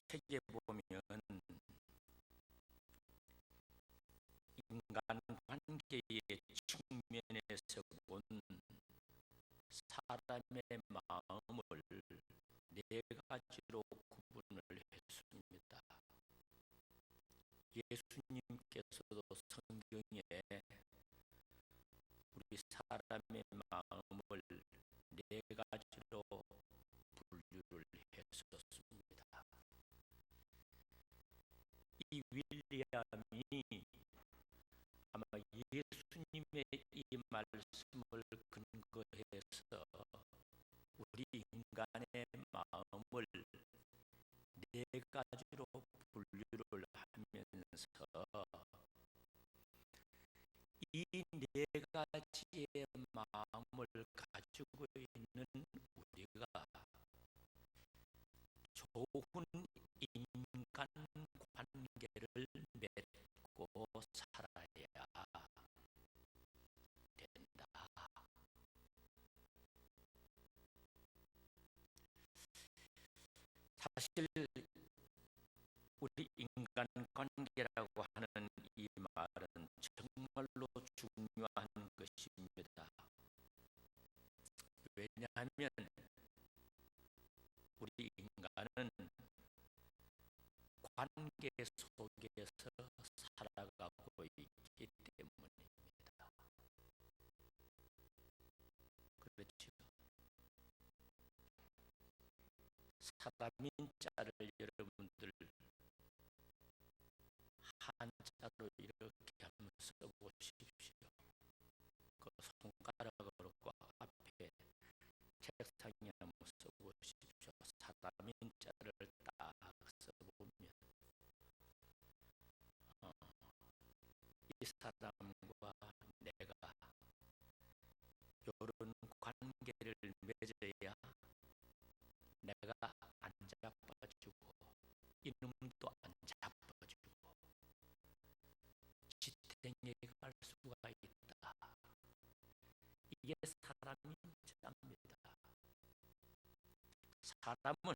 책에 보면 인간 관계의 측면에서 본 사람의 마음을 네 가지로 구분을 했습니다. 예수님께서도 성경에 우리 사람의 마음을 네 가지로 분류를 했었습니다. 이 윌리엄이 아마 예수님의 이 말씀을 근거해서 우리 인간의 마음을 네 가지로 분류를 하면서 이 네 가지의 마음을 가지고 있는 우리가 좋은 인간 관계를 맺고 살아야 된다. 사실 우리 인간 관계라고 하는 이 말은 정말로 중요한 것입니다. 왜냐하면 우리 인간은 관계 속에서 살아가고 있기 때문입니다. 그렇죠. 사람인 자를 여러분들 한자로 이렇게 한번 써보십시오. 그 손가락으로 꽉 앞에 책상에 한번 써보십시오. 사람인 자를 딱 써보면 이 사람과 내가 이런 관계를 맺어야 내가 안 자빠지고 이놈도 안 자빠지고 지탱해 갈 수가 있다. 이게 사람인 자입니다. 사람은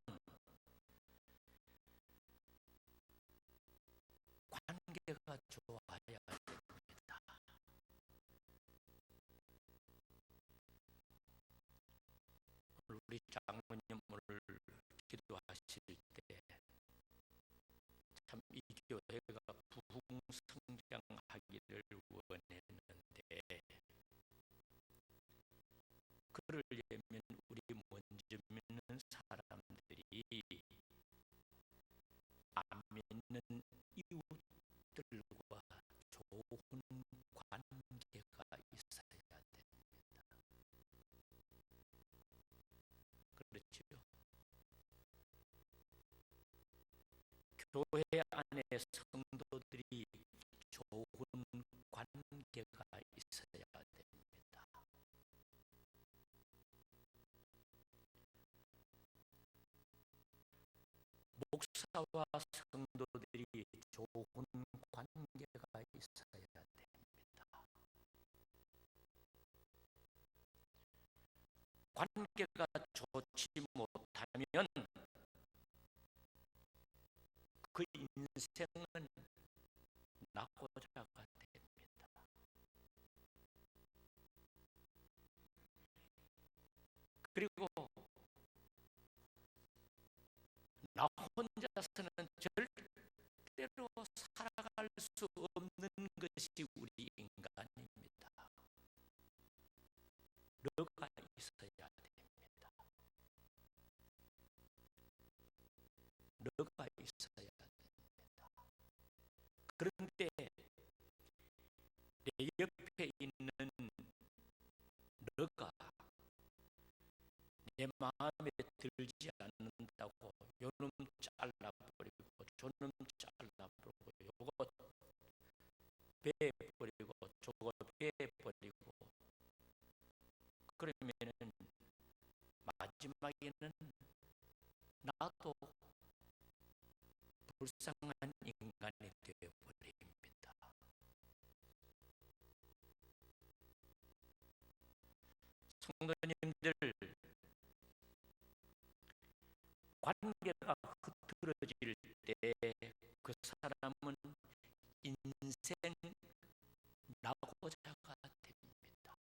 관계가 좋아야 됩니다. 우리 장모님 오늘 기도하실 때 참 이 교회가 부흥성장하기를 원했는데 그러려면 우리 먼저 믿는 사람들이 안 믿는 이웃들과 좋은 관계가 있어야 됩니다. 그렇죠? 교회 안에 성도들이 좋은 관계가 있어야 됩니다. 목사와 성도들이 좋은 관계가 있어야 됩니다. 관계가 좋지 못하면 그 인생은 낙고자가 됩니다. 그리고 나 혼자서는 절대로 살아갈 수 없는 것이 우리 인간입니다. 너가 있어야 됩니다. 너가 있어야 됩니다. 그런데 내 옆에 있는 너가 내 마음에 들지 않는다고 요놈 잘라버리고 저놈 잘라버리고 요거 빼버리고 저거 빼버리고 그러면은 마지막에는 나도 불쌍한 인간이 되어버립니다. 성도님들, 관계가 흐트러지면 쓰러질 때 그 사람은 인생 낙오자가 됩니다.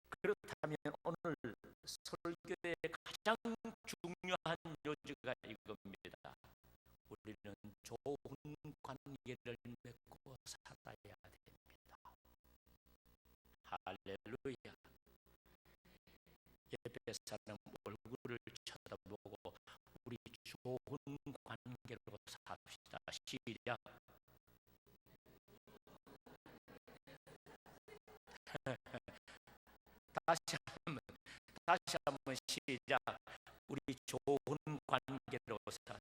그렇다면 오늘 설교의 가장 중요한 요지가 이겁니다. 우리는 좋은 관계를 맺고 살아야 됩니다. 할렐루야. 옆에 사람 얼굴을 쳐다보고 우리 좋은 관계로 삽시다. 시작. 다시 한번 시작. 우리 좋은 관계로 삽시다.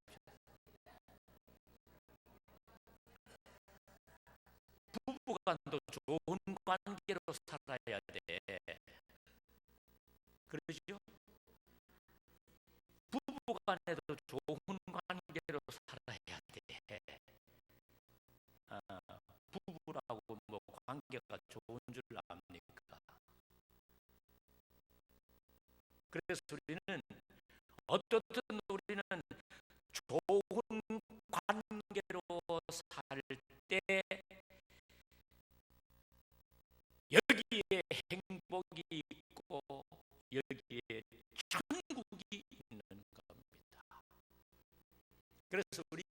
부부간도 좋은 관계로 살아야 돼. 그러죠? 부부간에도 좋은 관계로 살아야 돼. 부부라고 뭐 관계가 좋은 줄 압니까? 그래서 우리는 어떻든 우리는 좋은 관계로 살 때 여기에 행복이 있고 여기에 천국이 있는 겁니다. 그래서 우리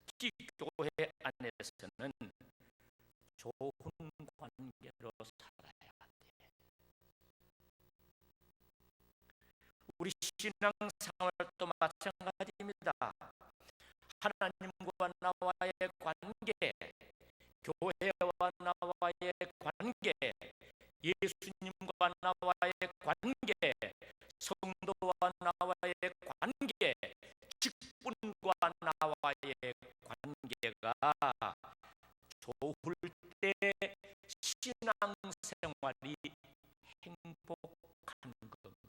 특히 교회 안에서는 좋은 관계로 살아야 돼. 우리 신앙생활도 마찬가지입니다. 하나님과 나와의 관계, 교회와 나와의 관계, 예수님과 나와의 관계, 성도와 나와의 관계, 직분과 나와의 관계가 좋을 때 신앙생활이 행복한 겁니다.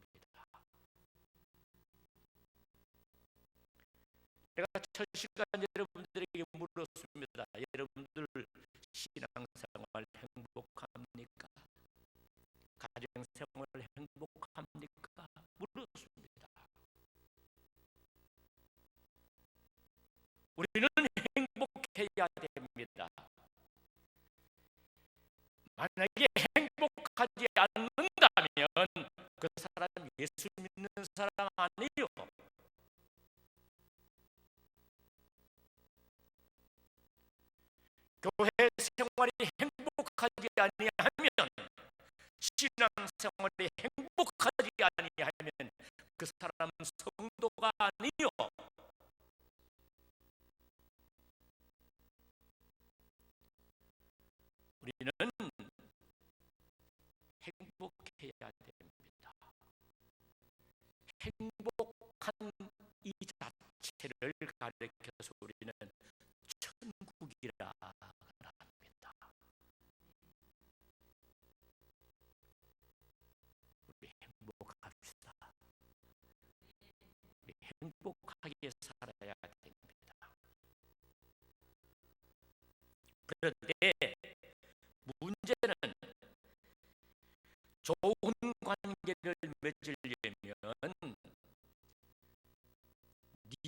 제가 철시간 여러분들에게 물었습니다. 여러분들 신앙생활 행복합니까? 가정생활 행복합니까? 물었습니다. 우리는 행복해야 됩니다. 만약에 행복하지 않는다면 그 사람 예수 믿는 사람 아니요. 교회 생활이 행복하지 아니하면, 신앙생활이 행복하지 아니하면 그 사람은 성도가 아니요. 우리는 행복해야 됩니다. 행복한 이 자체를 가르쳐서 우리는 천국이라 합니다. 우리 행복합시다. 우리 행복하게 살아야 됩니다. 그런데 문제는 좋은 관계를 맺으려면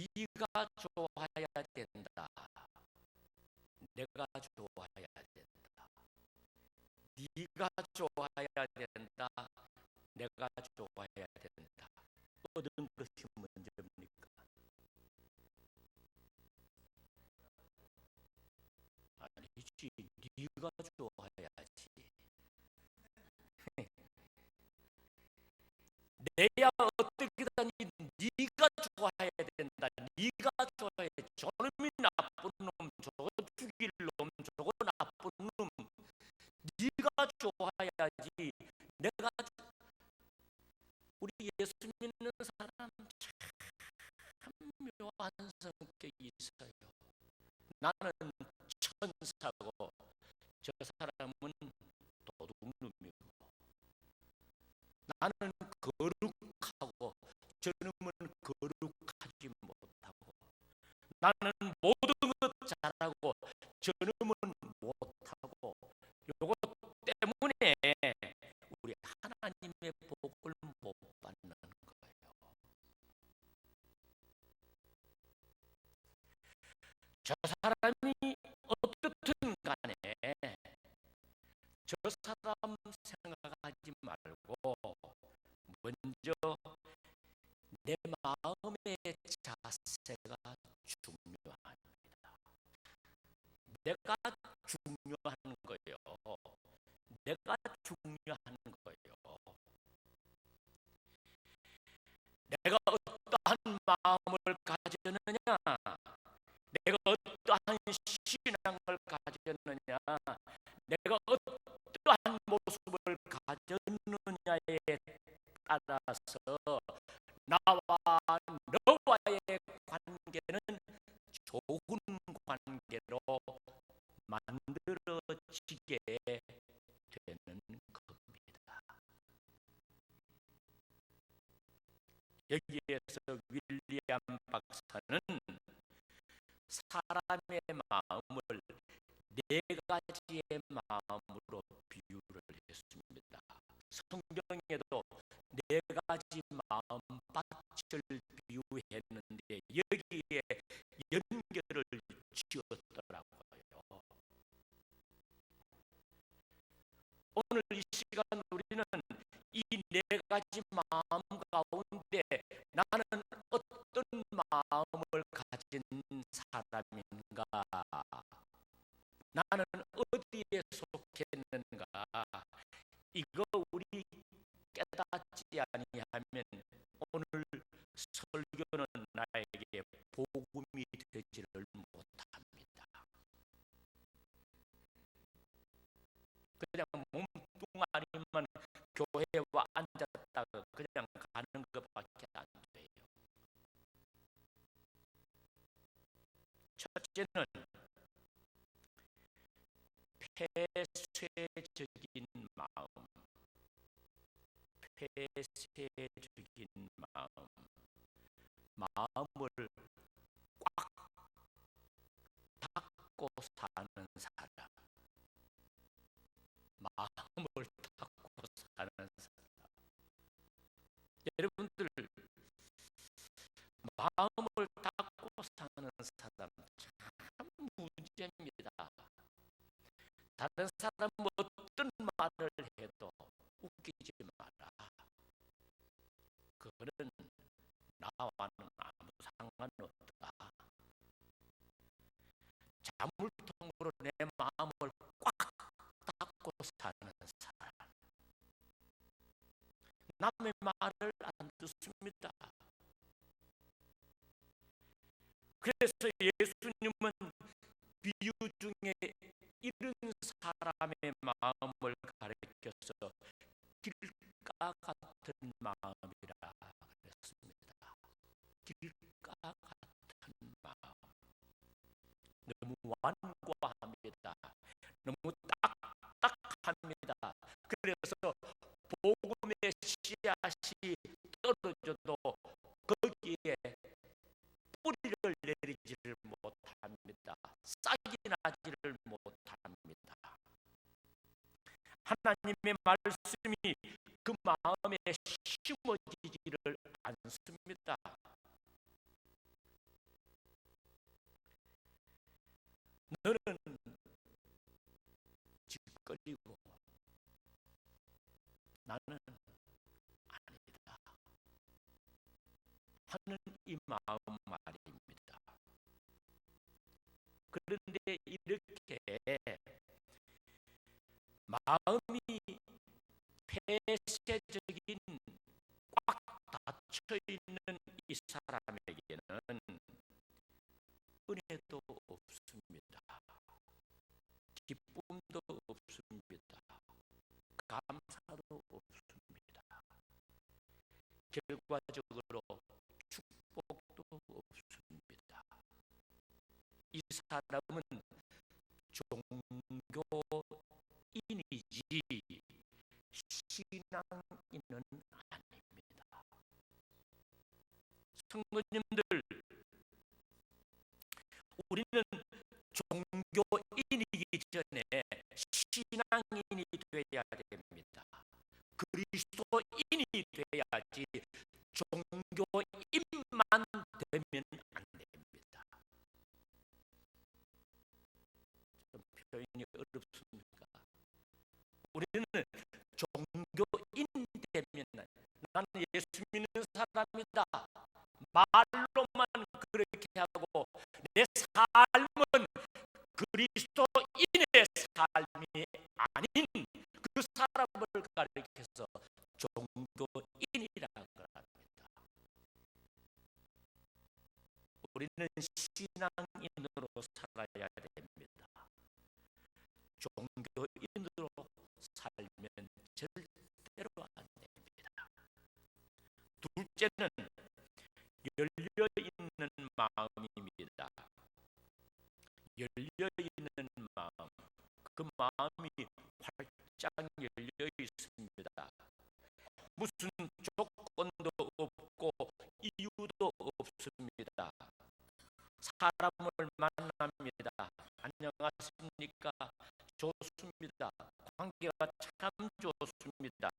네가 좋아야 된다. 내가 좋아야 된다. 네가 좋아야 된다. 내가 좋아야 된다. 어떤 것이 문제입니까? 아니지. 네가 좋아야지. 내야 어떻게든 네가 좋아야 된다. 네가 좋아야 돼. 저놈이 나쁜 놈, 저거 죽일 놈, 저거 나쁜 놈. 네가 좋아야지. 내가 우리 예수 믿는 사람 참 묘한 성격이 있어요. 나는 천사고 저 사람은 도둑놈이고, 나는 거룩하고 저놈은 거룩하지 못하고, 나는 모든 것 잘하고 저놈은 못하고, 요것 때문에 우리 하나님의 복을 사람 생각하지 말고 먼저 내 마음의 자세가 중요합니다. 내가 중요한 거예요. 내가 중요한 거예요. 내가 어떠한 마음을 가졌느냐, 내가 어떠한 신앙을 가졌느냐, 내가 어떠한 모습을 가졌느냐에 따라서 나와 너와의 관계는 좋은 관계로 만들어지게 되는 겁니다. 여기에서 윌리엄 박사는 사람의 마음을 네 가지의 마음으로 비유를 했습니다. 성경에도 네 가지 마음밭을 비유했는데 여기에 연결을 지었더라고요. 오늘 이 시간 우리는 이 네 가지 마음 가운데 나는 어떤 마음을 가진 사람인가, 나는 어디에 속했는가, 이거 우리 깨닫지 아니하면 오늘 설교는 나에게 복음이 되지를 못합니다. 그냥 몸뚱아리만 교회와 앉았다가 그냥 가는 것밖에 안 돼요. 첫째는 폐쇄적인 마음, 폐쇄적인 마음, 마음을 꽉 닫고 사는 사람, 마음을 닫고 사는 사람. 여러분들 마음을 닫고 사는 사람 참 문제입니다. 다른 사람 어떤 말을 해도 웃기지 마라. 그거는 나와는 아무 상관없다. 자물통으로 내 마음을 꽉 닫고 사는 사람, 남의 말을 안 듣습니다. 그래서 예수님은 비유 중에 이런 사람의 마음을 가르쳐서 길가 같은 마음이라 그랬습니다. 길가 같은 마음, 너무 완고합니다. 너무 딱딱합니다. 그래서 복음의 씨앗이 떨어져도 거기에 뿌리를 내리지를 못합니다. 싹이 나지를 못합니다. 하나님의 말씀이 그 마음에 심어지지를 않습니다. 너는 짓거리고 나는 아니다 하는 이 마음 말입니다. 그런데 이렇게 마음이 폐쇄적인 꽉 닫혀 있는 이 사람에게는 은혜도 없습니다. 기쁨도 없습니다. 감사도 없습니다. 결과적으로 축복도 없습니다. 이 사람은 종교인이지 신앙인은 아닙니다. 성도님들, 우리는 종교인이기 전에 신앙인이 되어야 됩니다. 그리스도인이 돼야지 종교인만 되면 안 됩니다. 좀 표현이 어렵습니까? 우리는 종교인 되면 나는 예수 믿는 사람이다 말로만 그렇게 하고 내 삶은 그리스도인의 삶이 아닌 그 사람을 가리켜서 종교인이라고 합니다. 우리는 신앙인으로 살아야 됩니다. 종교인으로 살면 절대로 안 됩니다. 둘째는 열려있는 마음입니다. 열려있는 마음, 그 마음이 활짝 열려 있습니다. 무슨 조건도 없고 이유도 없습니다. 사람을 만납니다. 안녕하십니까? 좋습니다. 관계가 참 좋습니다.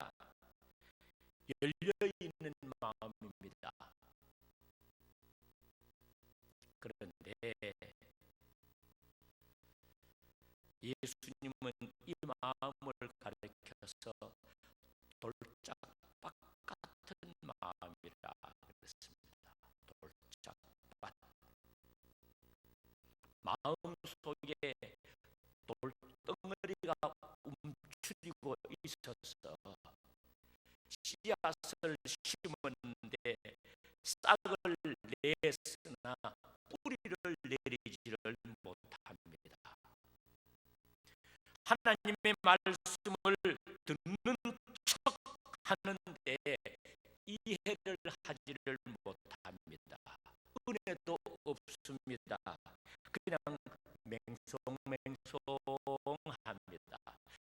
열려있는 마음입니다. 그런데 예수님은 이 마음을 가리켜서 돌짝밭 같은 마음이라 그랬습니다. 돌짝밭. 마음 속에 돌덩어리가 움츠리고 있어서 씨앗을 심었는데 싹을 냈으나 뿌리를 내리지를 못합니다. 하나님의 말씀을 듣는 척 하는데 이해를 하지를 못합니다. 은혜도 없습니다. 그냥 맹송맹송합니다.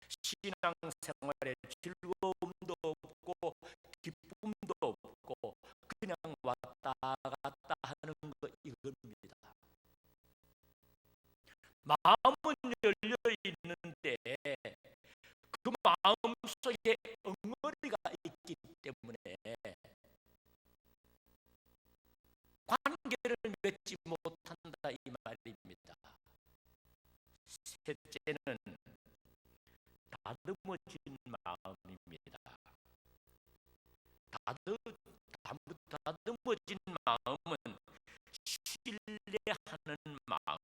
신앙생활에 즐거움도 없고 기쁨도 없고 그냥 왔다 갔다 하는 거 이겁니다. 마음은 열려 있는데 그 마음 속에 엉터리가 있기 때문에 관계를 맺지 못한다 이 말입니다. 셋째는 다듬어진 마음입니다. 다듬어진 마음은 신뢰하는 마음.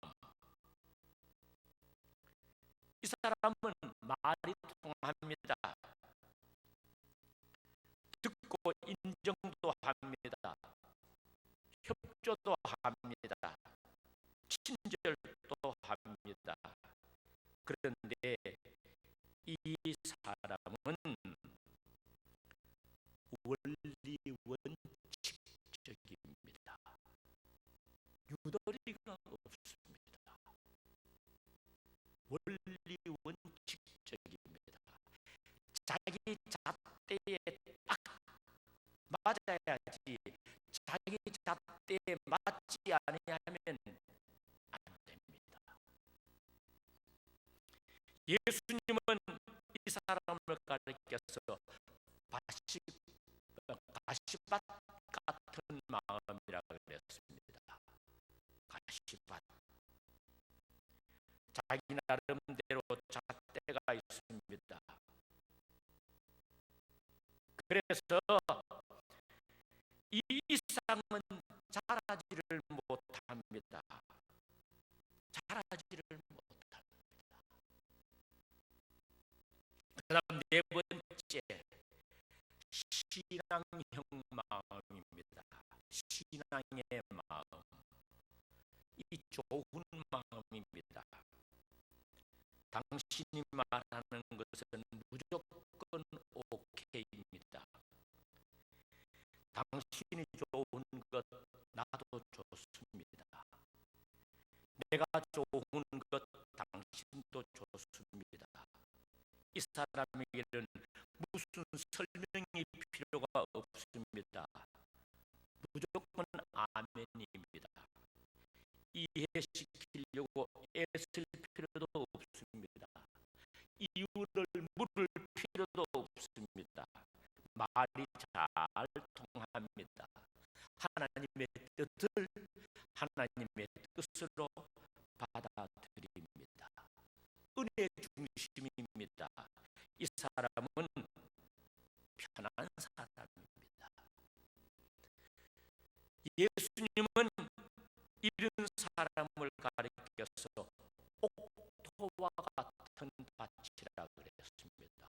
이 사람은 말이 통합니다. 듣고 인정도 합니다. 협조도 합니다. 친절도 합니다. 그런데 이 사람은 원리원칙적입니다. 유도리가 없습니다. 원리원칙적입니다. 자기 잣대에 딱 맞아야지 자기 잣대에 맞지 아니하면 안 됩니다. 예수님은 이 사람을 가리켜서 가시밭 같은 마음이라고 그랬습니다. 가시밭. 자기 나름대로 잣대가 있습니다. 그래서 이 이상은 자라지를 못합니다. 자라지를 못합니다. 그 다음 네 번째 신앙형 마음입니다. 신앙의 마음. 이 좋은 마음입니다. 당신이 말하는 것은 무조건 오케이입니다. 당신이 좋은 것 나도 좋습니다. 내가 좋은 것 당신도 좋습니다. 이 사람에게는 무슨 설명이 필요가 없습니다. 무조건 아멘입니다. 이해시키려고 애쓸 필요도 없습니다. 이유를 물을 필요도 없습니다. 말이 잘 통합니다. 하나님의 뜻으로 받아들입니다. 은혜 중심입니다. 이 이 사람은 편한 사람입니다. 예수님은 이런 사람을 가리켜서 옥토와 같은 밭이라 그랬습니다.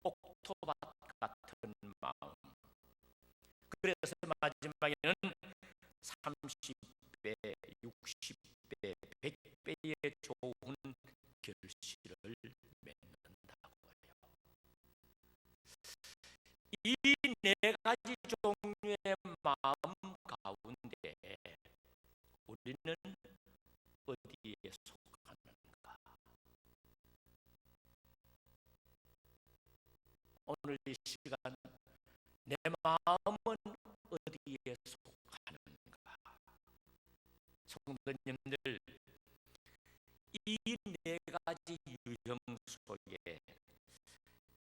옥토밭 같은 마음. 그래서 마지막에는 30배, 60배, 100배의 좋은 결실을 맺는다고요. 이 네 가지 종류의 마음 가운데 우리는 어디에 속하는가? 오늘 이 시간 내 마음은 어디에 속하는가? 성도님들, 이 네 가지 유형 속에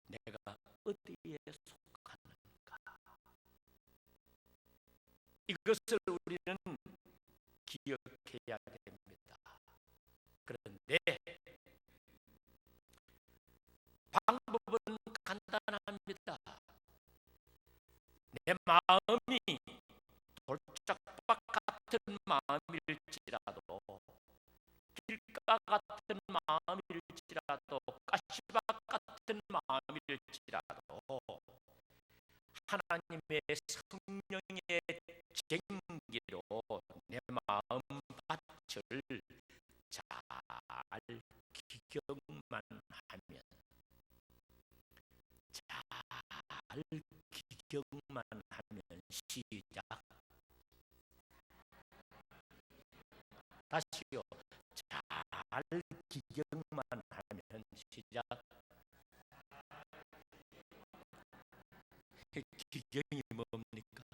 내가 어디에 속하는가? 이것을 우리는 기억해야 됩니다. 그런데 방법은 간단합니다. 내 마음이 돌짝밭 같은 마음일지라도, 길가 같은 마음일지라도, 가시밭 같은 마음일지라도 하나님의 성령의 쟁기로 내 마음 밭을 잘 기경만 하면, 잘 기경만 하면, 시작. 다시요. 잘 기경만 하면, 시작. 기경이 뭡니까?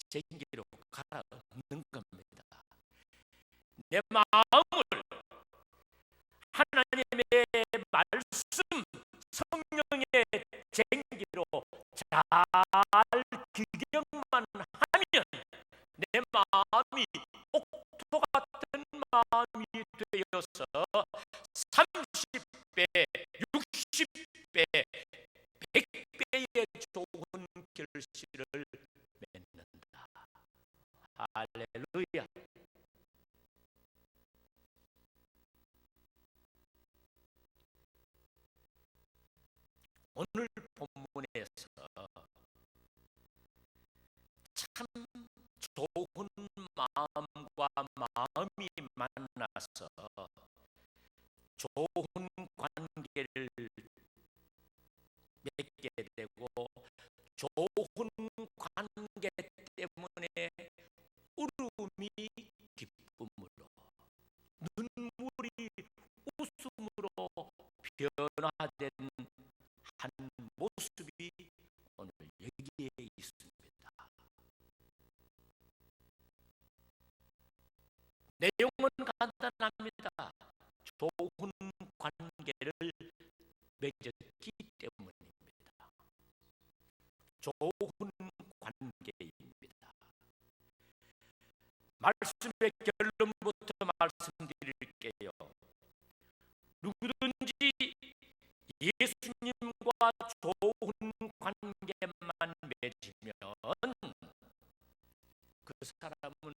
쟁기로 갈아엎는 겁니다. 내 마음을 하나님의 말씀, 성령의 쟁기로 잘 기경만 하면 내 마음이 옥토 같은 마음이 되어서 30배, 60배, 100배의 좋은 결실을 맺는다. 할렐루야. 오늘 본문에서 참 좋은 마음과 마음이 만나서 좋은 관계를 맺게 되고, 좋은 관계 때문에 울음이 기쁨으로, 눈물이 웃음으로 변화된 한 모습이 오늘 여기에 있습니다. 내용은 간단합니다. 좋은 관계를 맺었기 때문입니다. 좋은 관계입니다. 말씀의 결론부터 말씀드릴게요. 누구든지 예수님과 좋은 관계만 맺으면 그 사람은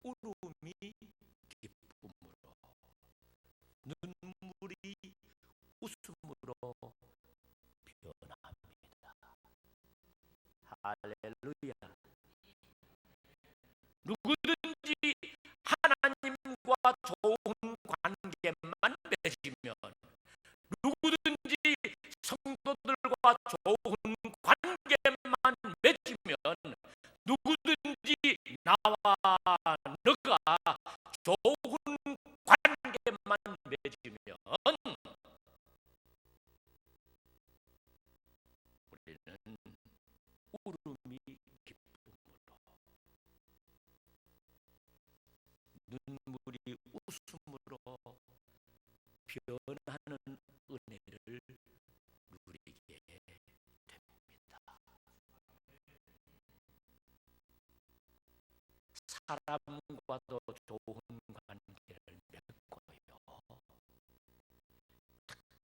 울음이 기쁨으로, 눈물이 웃음으로 변합니다. 할렐루야. 누구든지 하나님과 좋은 관계만 맺으면, 누구든지 성도들과 좋은 관계만 맺으면, 누구든지 나와 너가 좋은 관계만 맺으면 우리는 울음이 기쁨으로, 눈물이 웃음으로 변하는 은혜를 누리게 됩니다. 사람과도 좋은 관계를 맺고요,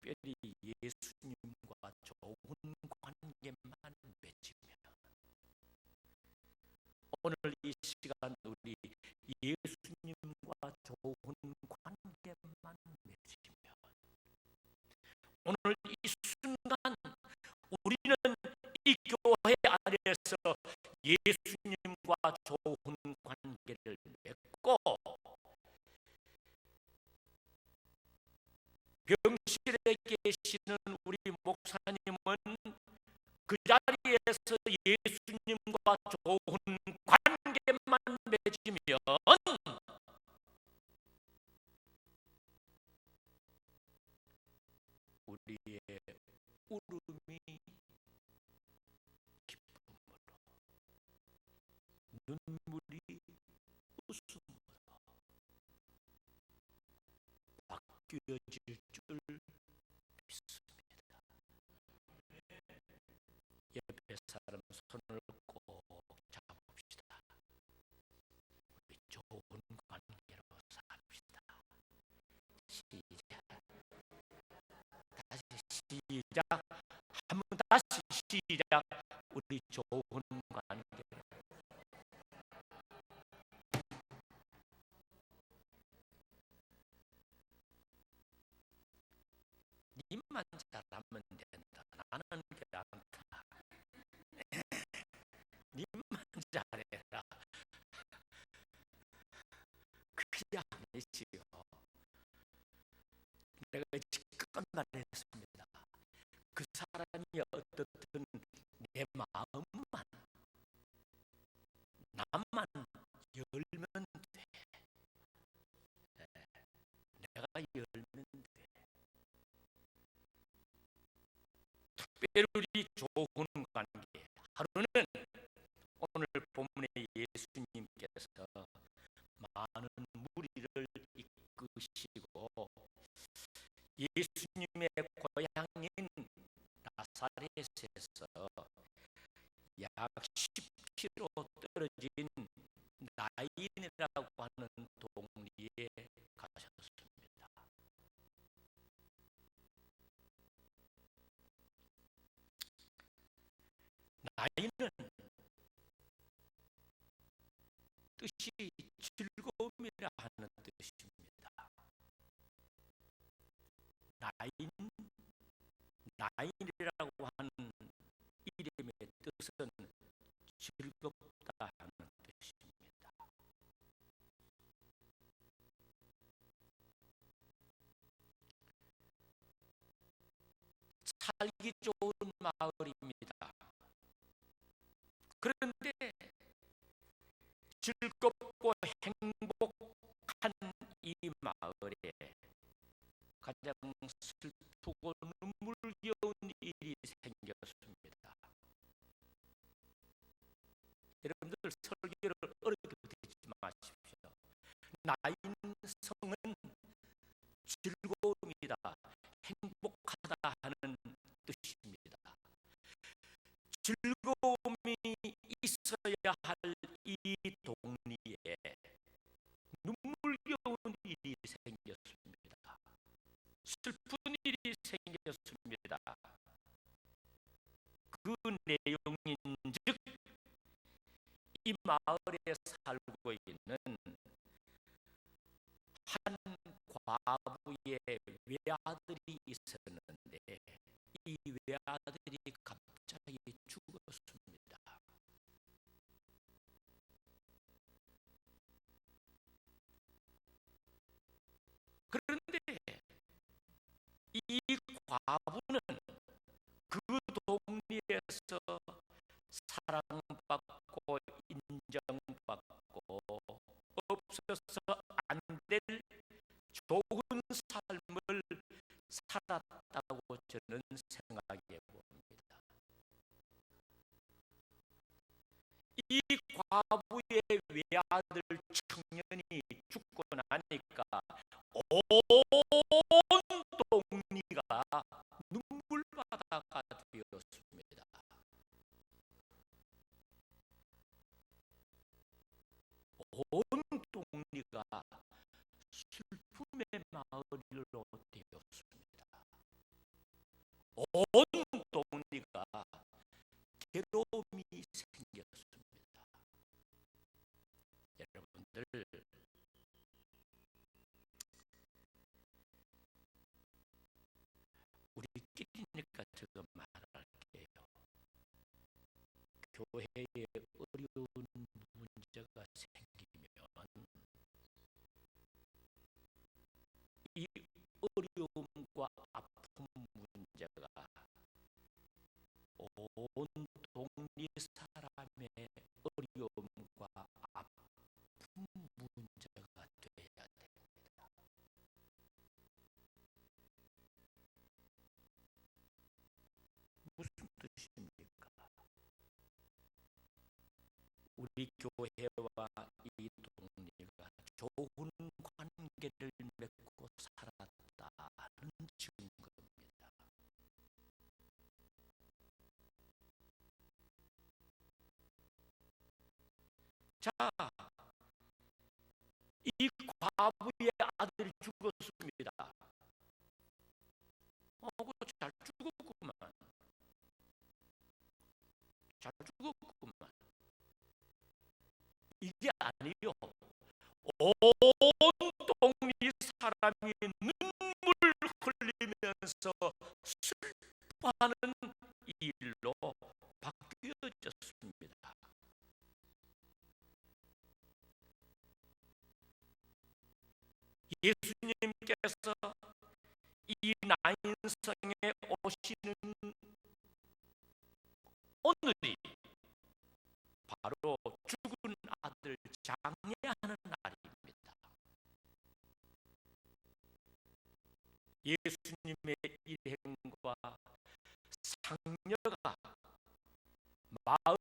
특별히 예수님과 좋은 관계만 맺으며 오늘 이 시간 우리 예수님과 좋은 관계만 맺으며 오늘 이 순간 우리는 이 교회 안에서 예수님과 좋은 관계를 맺고 병실에 계시는 우리 목사님은 그 자리에서 예수님과 좋은 관계만 맺으면 우리의 울음이 기쁨으로 눈물이 웃음으로 바뀌어질 줄 믿습니다. 옆에 사람 손을 꼭 잡읍시다. 우리 좋은 관계로 삽시다. 시작. 다시 시작. 한 번 다시 시작. 우리 좋은 관계. 님만 잘하면 된다. 나는 괜찮다. 님만 잘해라. 그게 아니지요. 내가 지금 말했습니다. 그 사람이 어떻든 내 마음만 나만 열면 돼. 내가 열면 돼. 특별히 좋은 관계. 하루는 오늘 본문의 예수님께서 많은 무리를 이끄시고 예수님의 고향인 나사렛에서 약 10km 떨어진 나인이라고 하는 동리에 가셨습니다. 나인은 뜻이 즐거움이라 하는 뜻입니다. 나인이라고 하는 이름의 뜻은 즐겁다 하는 뜻입니다. 살기 좋은 마을입니다. 그런데 즐겁고 행복한 이 마을에 가장 슬프고 눈물겨운 일이 생겼습니다. 여러분들 설교를 어렵게 듣지 마십시오. 나인성은 즐거움이다, 행복하다 하는 뜻입니다. 즐거움이 있어야 할 이 동리에 눈물겨운 일이 생겼습니다. 슬픈 일이 생겼습니다. 그 내용인즉 이 마을에 살고 있는 한 과부의 외아들이 있었는데 이 외아들이 갑자기 죽었습니다. 그런데 이 과부는 그 동리에서 사랑받고 인정받고 없어서 안 될 좋은 삶을 살았다고 저는 생각해 봅니다. 이 과부의 외아들 청년이 죽고 나니까 온 동리가 눈물바다가 되었습니다. 온 동리가 슬픔의 마을로 되었습니다. 온 동리가 괴로움이 생겼습니다. 여러분들, 우리끼리니까 제가 말할게요. 교회에 어려운 문제가 생기면 이 어려움과 아픈 문제가 온 동리 사람의 어려움과 아픈 문제가 돼야 됩니다. 무슨 뜻입니까? 우리 교회와 이 동리가 좋은 관계를 맺고 살았다는 증거입니다. 자, 이 과부의 아들이 죽었습니다. 그거 잘 죽었구만. 잘 죽었구만. 이게 아니요. 온 동리 사람이 눈물 흘리면서 슬퍼하는 일로 바뀌어졌습니다. 예수님께서 이 나인성에 오시는 오늘이 바로 죽은 아들 장례하는 날입니다. 예수님의 일행과 상녀가 마을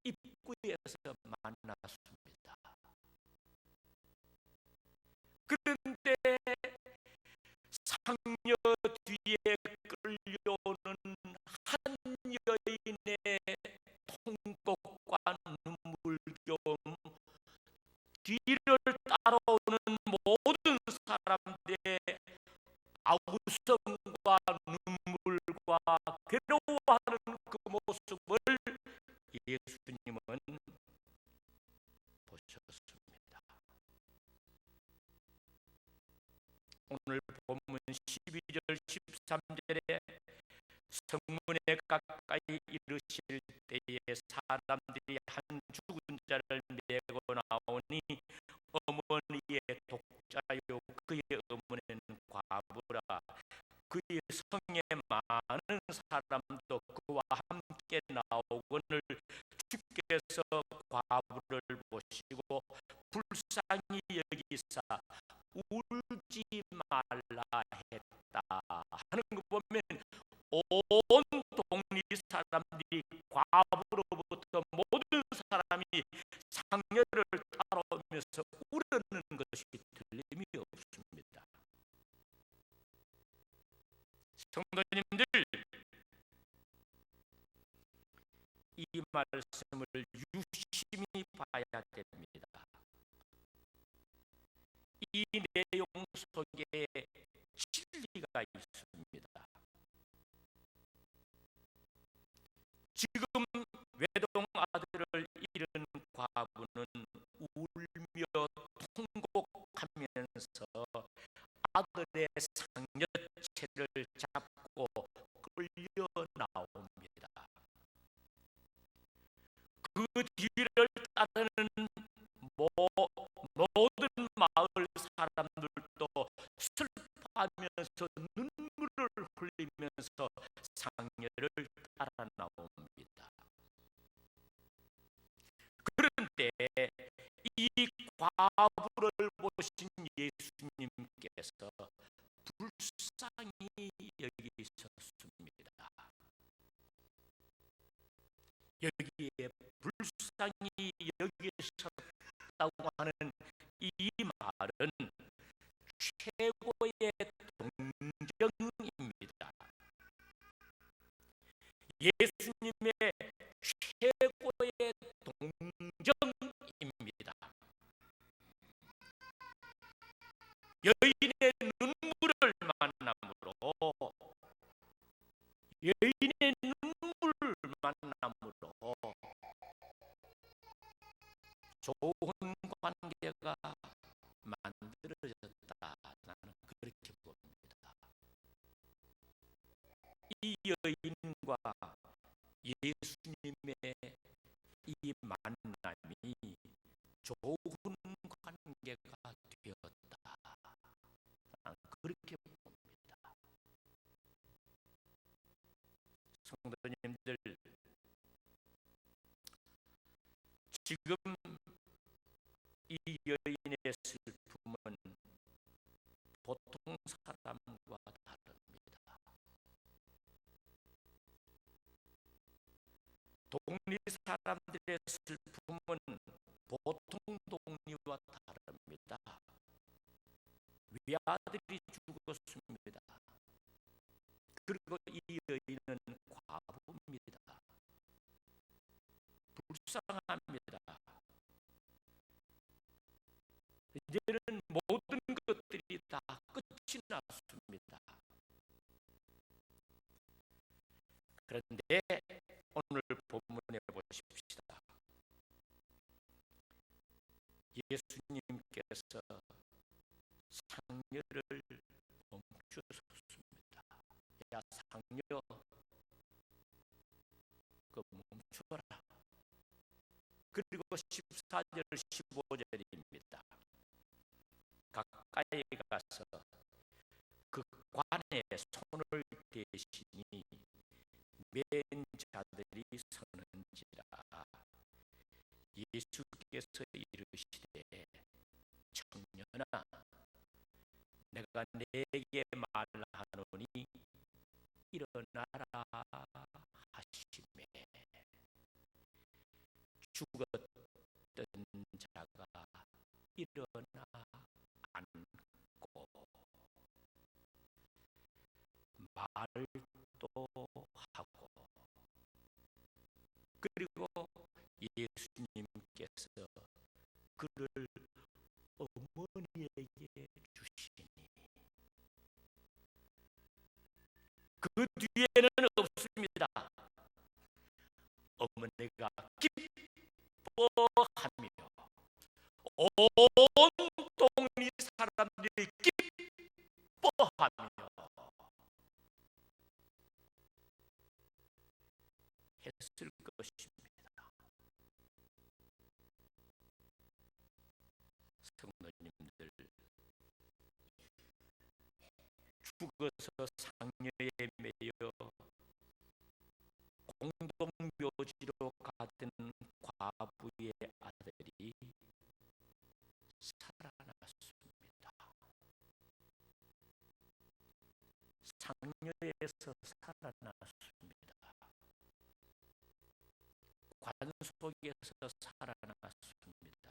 입구에서 만났습니다. 그런데 상녀 뒤에 끌려오는 한 여인의 통곡과 눈물겨움, 뒤를 따라오는 모든 사람들의 아우성과 눈물과 괴로워하는 그 모습을 예수님은 보셨습니다. 오늘 본문 12절 13절에 성문에 가까이 이르실 때에 사람들이 한 죽은 자를 메고 나오니 어머니의 독자요 그의 어머니는 과부라. 그의 성에 많은 사람도 그와 함께 나오거늘 주께서 과부를 보시고 불쌍히 여기사 울지 말라 했다 하는 거 보면 온 동리 사람들이 과부로부터 모든 사람이 상녀를 따라오면서 우려는 것이 틀림이 없습니다. 성도님들, 이 말씀을 유심히 봐야 됩니다. 이 내용 속에 진리가 있습니다. 지금 외동 아들을 잃은 과부는 울며 통곡하면서 아들의 상여체를 잡고 끌려 나옵니다. 그 뒤를 따르는 모든 마을 사람들도 슬퍼하면서 눈물을 흘리면서 상여를 따라 나옵니다. 그런데 이 과부를 보신 예수님께서 불쌍히 여기셨습니다. 여기에 불쌍히 여기셨다고 하는 이 말은 최고의 동정입니다. 예수님의 최고의 동정입니다. 여인의 눈물을 만남으로 여인의 눈물 만남으로 좋은 관계가 만들어졌다. 나는 그렇게 봅니다. 이 여인과 예수님의 이 만남이 좋은 관계가 되었다. 나는 그렇게 봅니다. 성도님들, 지금 이 여인의 슬픔은 보통 사람과 다릅니다. 독리 사람들의 슬픔은 보통 독리와 다릅니다. 외아들이 죽었습니다. 그리고 이 여인은 과부입니다. 불쌍합니다. 이제는 모든 것들이 다 끝이 났습니다. 그런데 오늘 본문에 보십시다. 예수님께서 상녀를 멈추셨습니다. 야, 상녀, 그 멈추어라. 그리고 14절 15절입니다. 가까이 가서 그 관에 손을 대시니 맨 자들이 서는지라. 예수께서 이르시되 청년아, 내가 네게 말하노니 일어나라 하시매 죽었던 자가 일어나 앉고 말도 하고, 그리고 예수님께서 그를 어머니에게 주시니 그 뒤에는 없습니다. 어머니가 기뻐하며 온 동리 사람들이 기뻐하며 했을 것입니다. 성도님들, 죽어서 상여에 매여 공동묘지로 가던 과부의 아들이 살아났습니다. 상여에서 살아났습니다. 관 속에서 살아났습니다.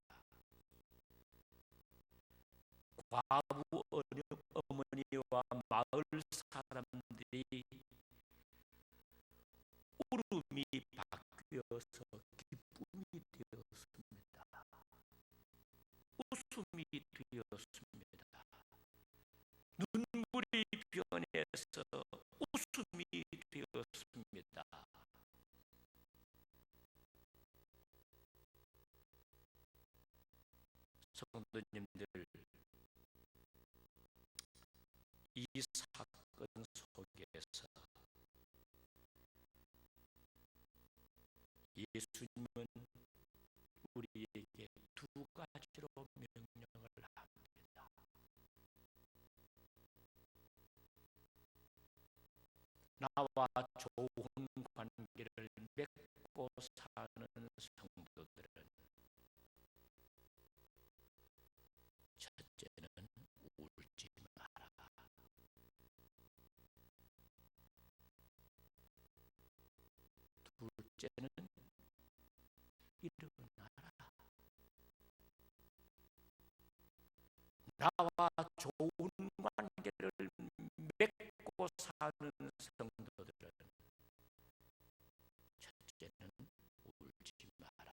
과부 어머니와 마을 사람들이 울음이 바뀌어서 기쁨이 되었습니다. 웃음이 되었습니다. 눈물이 변해서 웃음이 되었습니다. 성도님들, 이 사건 속에서 예수님은 우리에게 두 가지로 명령을 합니다. 나와 좋은 관계를 맺고 사는 성도들은 첫째는 울지 마라. 둘째는 일어나라. 나와 좋은 관계를 맺고 사는 성도들은 첫째는 울지 마라.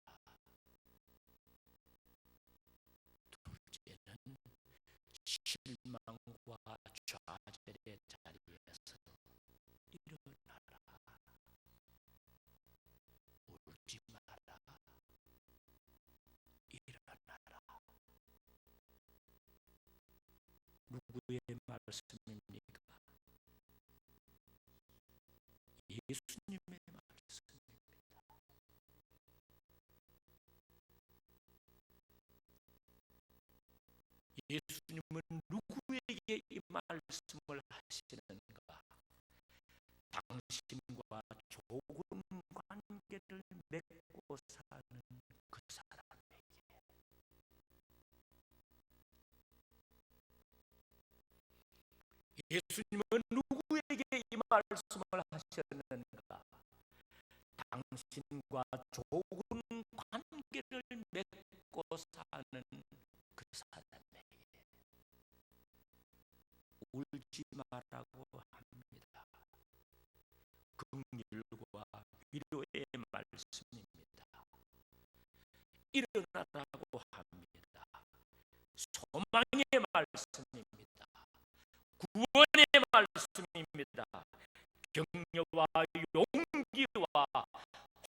둘째는 실망과 좌절의 자리에서 일어나라. 누구의 말씀입니까? 예수님의 말씀입니다. 예수님은 누구에게 이 말씀을 하시는가? 당신과 좋은 관계를 맺고 사는 그 사람에게. 예수님은 누구에게 이 말씀을 하셨는가? 당신과 좋은 관계를 맺고 사는 그 사람에게. 울지 말라고 합니다. 긍휼과 위로의 말씀입니다. 일어나라고 합니다. 소망의 말씀입니다. 구원의 말씀입니다. 격려와 용기와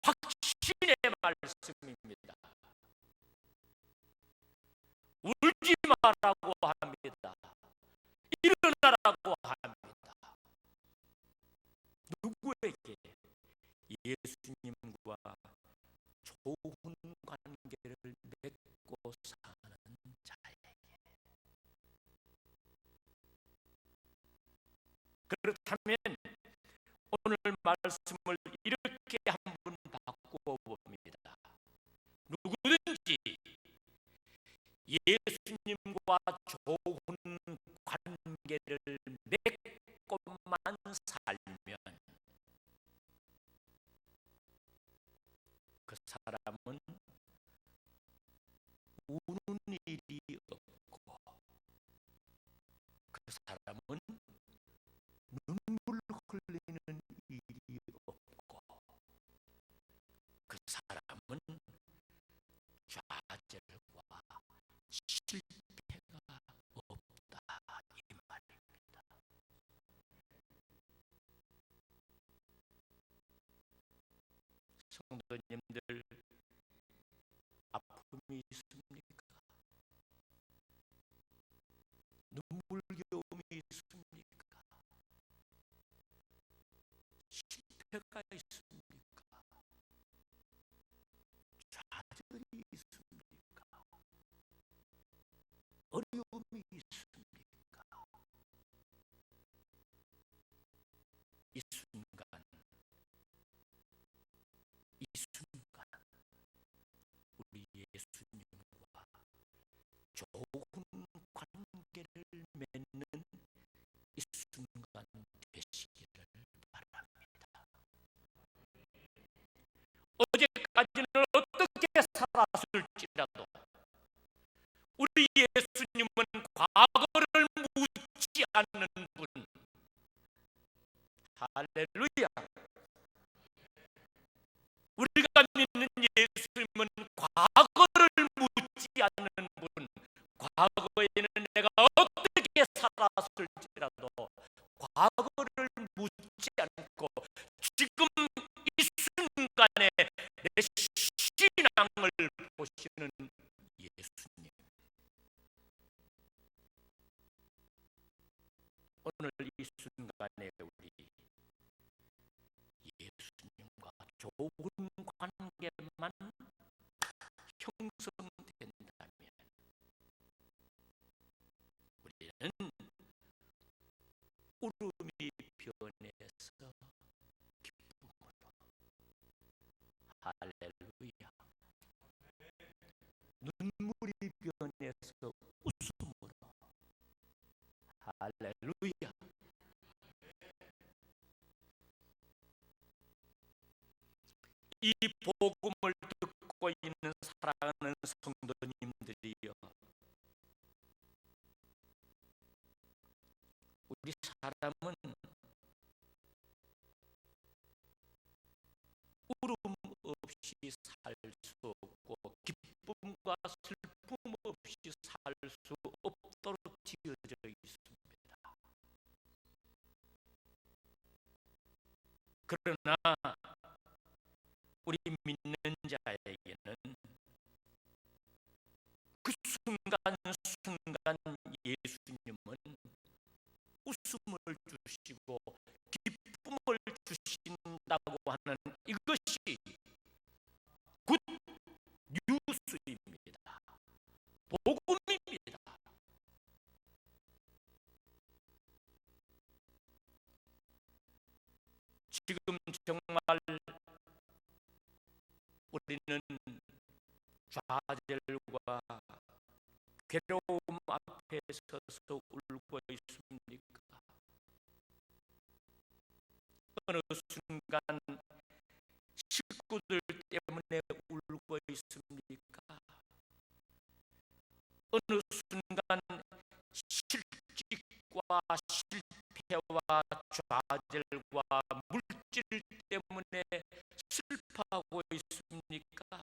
확신의 말씀입니다. 울지 말라고 합니다. 일어나라고 합니다. 누구에게? 예수님과 좋은 관계를 맺고 사는 자에게. 그렇다면 오늘 말씀을 이렇게 한번 바꾸어 봅니다. 누구든지 예수님과 좋은 관계를 맺고만 살면 그 사람은 우는 일이 없고, 그 사람은 눈물 흘리는 일이 없고, 그 사람은 좌절과 실패가 없다, 이 말입니다. 성도님들, 아픔이 있습니까? 눈물겨움이 있습니까? 실패가 있습니까? 좌절이 있습니까? 어려움이 있습니까? 이 순간, 이 순간 우리 예수님과 좋은 관계를 맺는 이 순간 되시기를 바랍니다. 어제까지는 어떻게 살았을지라도 우리 예수님은 과거를 묻지 않는 분. 할렐루야. 우리가 믿는 예수님은 과거를 묻지 않는 분. 과거에는 내가 어떻게 살았을지라도 과거를 묻지 않고 지금 이 순간에 내 신앙을 보시는 예수님. 오늘 이 순간에 우리 예수님과 좋은 관계만 형성된다면 우리는 울음이 변해서 기쁨으로, 할렐루야, 눈물이 변해서 웃음으로, 할렐루야. 이 복음을 듣고 있는 사랑하는 성도님들이여, 우리 사람은 울음 없이 살 수 없고 기쁨과 슬픔 없이 살 수 없도록 지어져 있습니다. 그러나 우리 믿는 자에게는 그 순간 예수님은 지금 정말 우리는 좌절과 괴로움 앞에 서서 울고 있습니까? 어느 순간 식구들 때문에 울고 있습니까? 어느 순간 실직과 실패와 좌절과 물질 때문에 슬퍼하고 있습니까?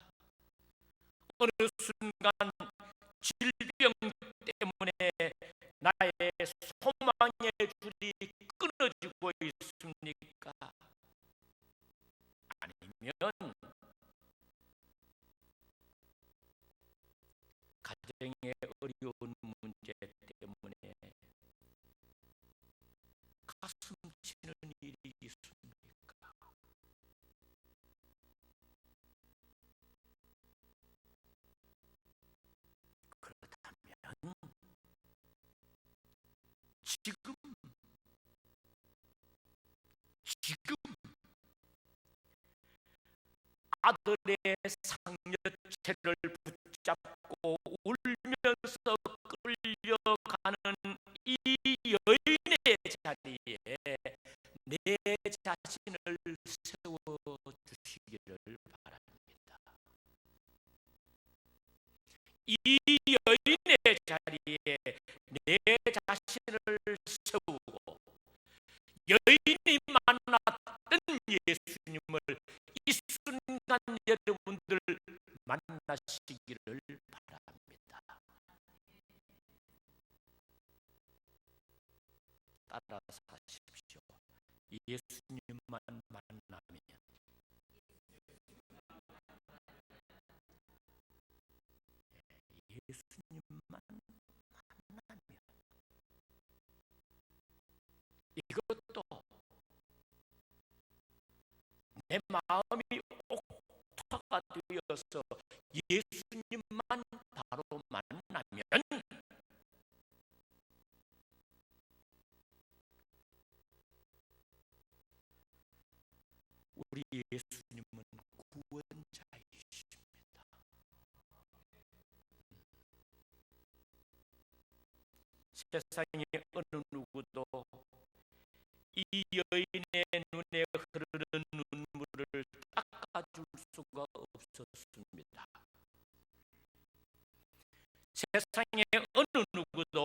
어느 순간 질병 때문에 나의 소망의 줄이 끊어지고 있습니까? 아니면 가정의 어려운 문제 때문에 가슴 치는 일이 있습니까? 그렇다면 지금 아들의 상여체를 붙잡고 울면서 끌려가는 이 여인의 자리에 내 자신을 세워주시기를 바랍니다. 이 여인의 자리에 내 자신을 세우고 여인이 만났던 예수님을 이 순간 여러분들 만나시기를 바랍니다. 따라서 하십시오. 예수님만 만나면 예수님만 만나면 이것도 내 마음이 옥토가 되어서 예수님만 바로 만나면 우리 예수님은 구원자이십니다. 세상에 어느 누구도 이 여인의 눈에 흐르는 눈물을 닦아줄 수가 없었습니다. 세상에 어느 누구도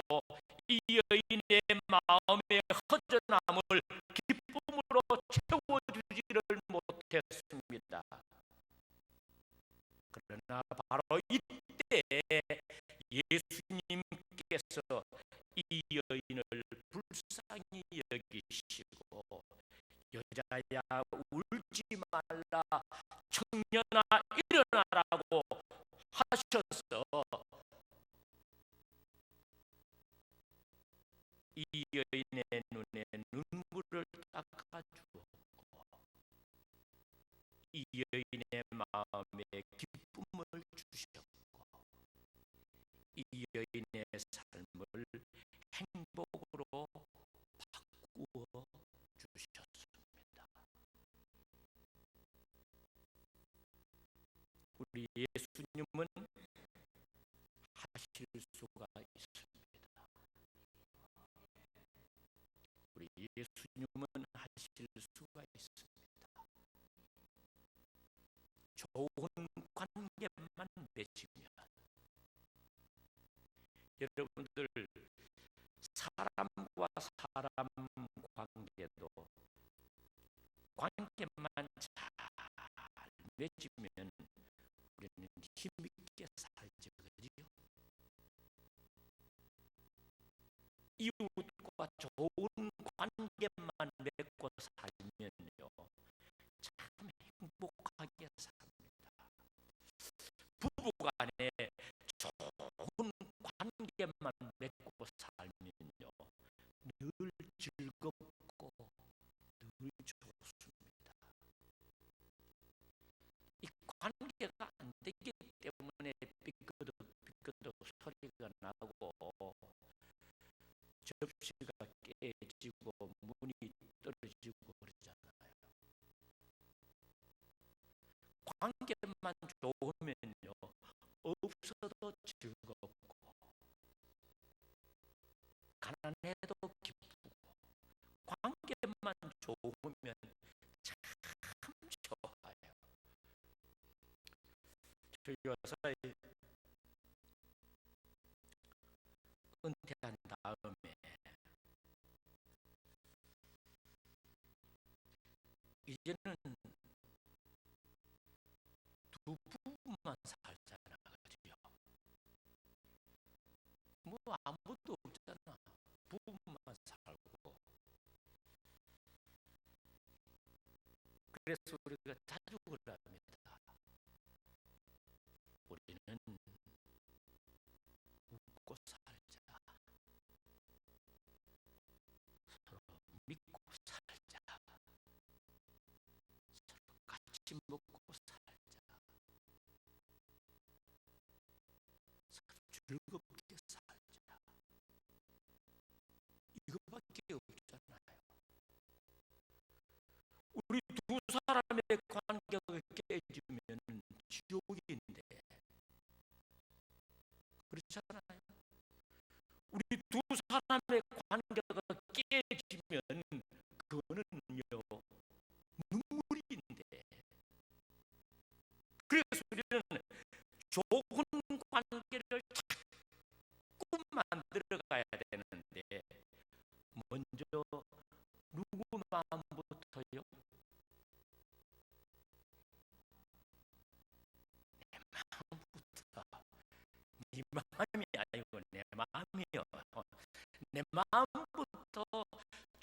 이 여인의 마음의 허전함을 기쁨으로 채워주지를 못했습니다. 그러나 바로 이때 예수님께서 이 여인을 불쌍히 여기시고 여자야 울지 말라 청년아 일어나라고 하셔서 이 여인의 눈에 눈물을 닦아주었고 이 여인의 마음에 기쁨을 주셨고 이 여인의 삶을 행복으로 바꾸어 주셨습니다. 우리 예수님은 하실 수가 있습니다. 우리 예수님은 하실 수가 있습니다. 좋은 관계만 맺으면 여러분들 사람과 사람 관계도 관계만 잘 맺으면 우리는 힘있게 살죠. 그죠? 이웃과 좋은 관계만 맺고 살면요 참 행복하게 삽니다. 부부간에 좋은 관계만 맺고 살면요 늘 즐겁고 늘 좋습니다. 이 관계가 안 되기 때문에 삐끄덕 소리가 나고 접시가 깨지고 문이 떨어지고 그러잖아요. 관계만 좋으면요 없어도 즐겁고 가난해도 기쁘고 관계만 좋으면 참 좋아요. 저 요새 은퇴한 다음에 이제는 두 부부만 살잖아, 그죠? 뭐 아무도 없잖아. 부부만 살고. 그래서 우리가 자주 그럽니다. 우리는 웃고 살자. 서로 믿고 살자. 서로 같이 먹고 살자. 서로 즐겁게 살자. 이거밖에 없잖아요. 우리 두 사람의 관계가 깨지면 지옥인데 그렇잖아요. 우리 두 사람의 관계가 깨지면 그거는요 눈물인데, 그래서 우리는 좋은 관계를 자꾸 만들어 가야 되는데 먼저 누구 마음부터요? 내 마음부터. 네 마음이 아니고 내 마음이요. 내 마음부터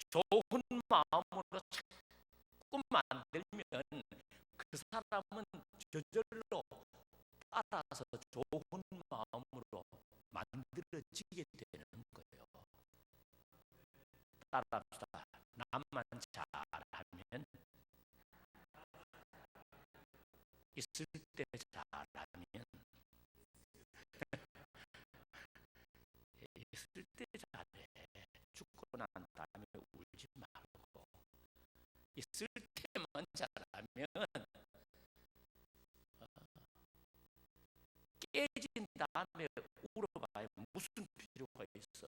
좋은 마음으로 자꾸 만들면 그 사람은 저절로 따라서 좋은 마음으로 만들어지게 되는 거예요. 따라합시다. 남만 잘하면 있을 때 잘하면 있을 때 잘해. 죽고 난 다음에 울지 말고 있을 때만 잘하면 깨진 다음에 울어봐야 무슨 필요가 있어.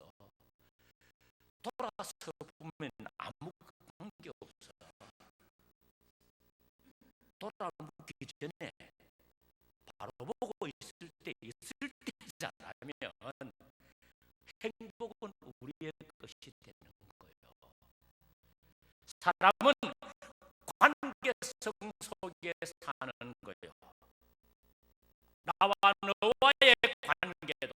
돌아서 보면 아무 관계 없어. 돌아보기 전에 바로 보고 있을 때 잘하면 행복은 우리의 것이 되는 거예요. 사람은 관계성 속에 사는 거예요. 나와 너와의 관계도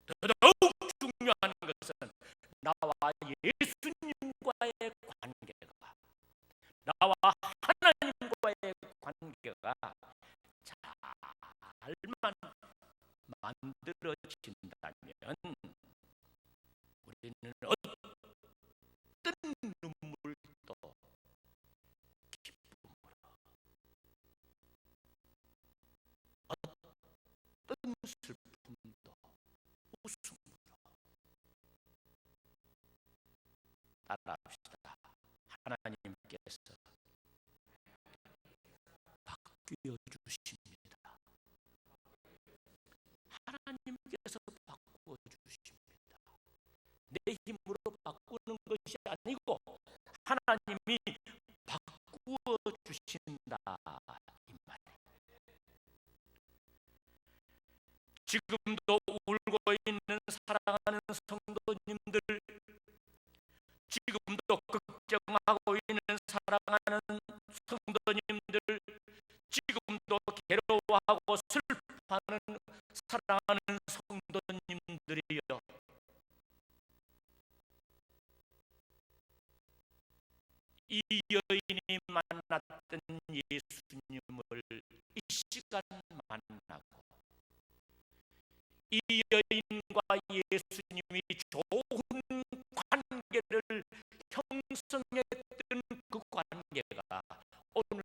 더더욱 중요한 것은 나와 예수님과의 관계가, 나와 하나님과의 관계가 잘만 만들어진다면 우리는 어떤 눈물도 기쁨으로, 어떤 슬픔도 웃음으로 따라합시다. 하나님께서 바뀌어 주십니다. 하나님께서 바꾸어 주십니다. 내 힘으로 바꾸는 것이 아니고 하나님이 바꾸어 주신다 이 말이에요. 지금도 울고 있는 사랑하는 성도님들, 지금도 걱정하고 있는 사랑하는 성도님들, 지금도 괴로워하고 슬퍼하는 사랑하는 성도님들이여, 이 여인이 만났던 예수님을 이 시간 만나고 이 여인과 예수님이 좋은 관계를 형성했던 그 관계가 오늘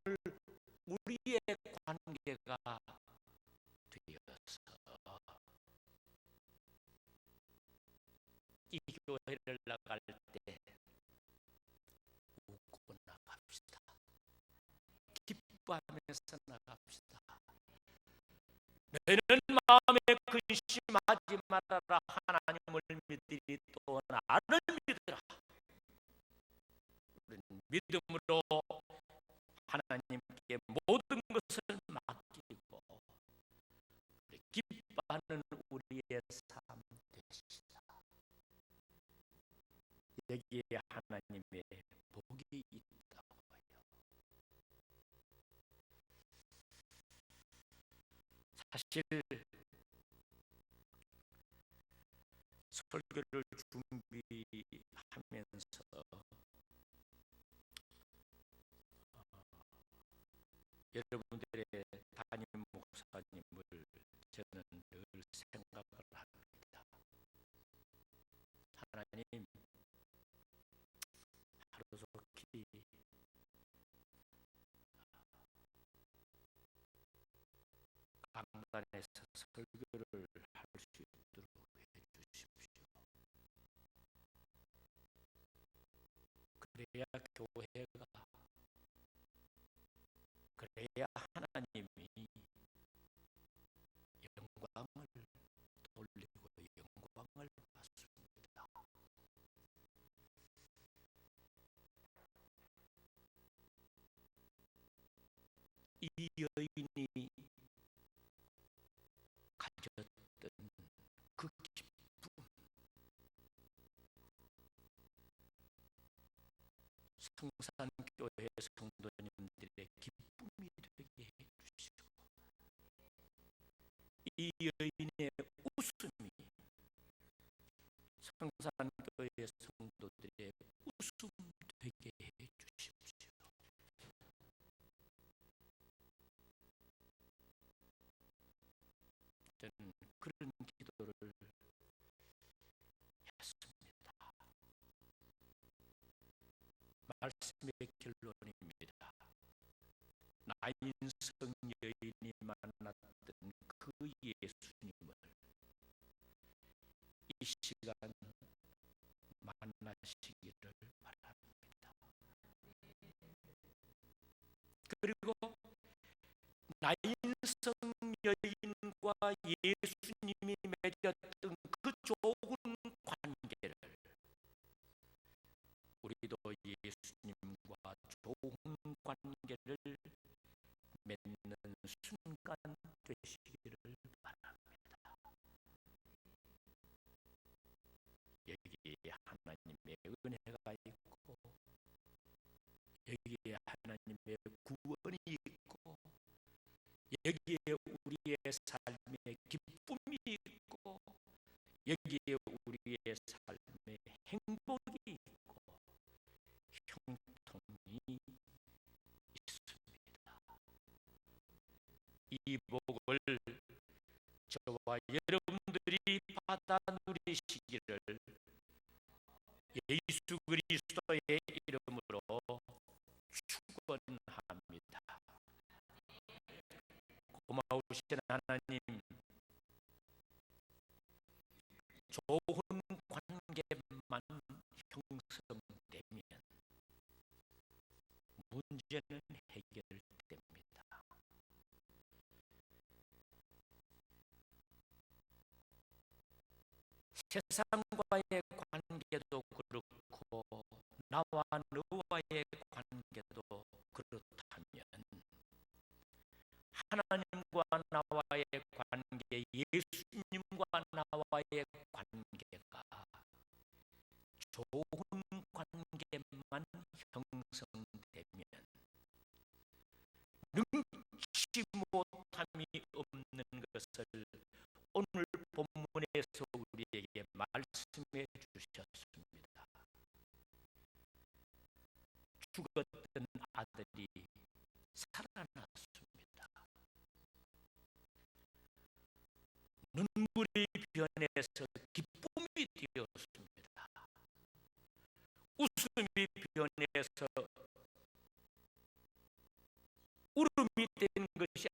우리의 관계가 되어서 이 교회를 나갈 때 웃고 나갑시다. 기뻐하며 기뻐하면서 나갑시다. 너희는 마음에 근심하지 말아라. 하나님을 믿으리 또 나를 믿으라. 우리는 믿음으로 하나님께 모든 것을 맡기고 우리 기뻐하는 우리의 삶 되시다. 여기에 하나님의 복이 있다고요. 사실 설교를 준비하면서 여러분들의 담임 목사님을 저는 늘 생각을 합니다. 하나님, 하루속히 강단에서 설교를 할 수 있도록 해주십시오. 그래야 교회가, 그래야 하나님이 영광을 돌리고 영광을 받습니다. 이 여인이 가졌던 그 기쁨, 성산교회 성도님들의 기쁨이 되게 해주시고, 이 여인의 웃음이 성산교회 성도들의 웃음 되게 해주십시오. 저는 그런 기도를 했습니다. 말씀의 결론입니다. 나인성 여인이 만났던 그 예수님을 이 시간 만나시기를 바랍니다. 그리고 나인성 여인과 예수님이 맺었던 그 좋은 관계를 우리도 예수님과 좋은 관계를 맺는 순간 되시기를 바랍니다. 여기에 하나님의 은혜가 있고, 여기에 하나님의 구원이 있고, 여기에 우리의 삶의 기쁨이 있고, 여기에 우리의 삶의 행복이 있고 형통이 있습니다. 이 복을 저와 여러분들이 받아 누리시기를 예수 그리스도의 이름으로 축원합니다. 고마우신 하나님, 좋은 관계만 형성되면 문제는 해결됩니다. 세상과의 관계도 그렇고 나와 너와의 관계도 그렇다면 하나님과 나와의 관계, 예수님과 나와의 관계가 좋은 관계만 형성되면 능치 못함이 없는 것을 오늘 본문에서 우리에게 말씀해 주셨습니다. 죽었던 아들이 살아났습니다. 눈물이 변해서 기쁨이 되었습니다. 웃음이 변해서 울음이 된 것이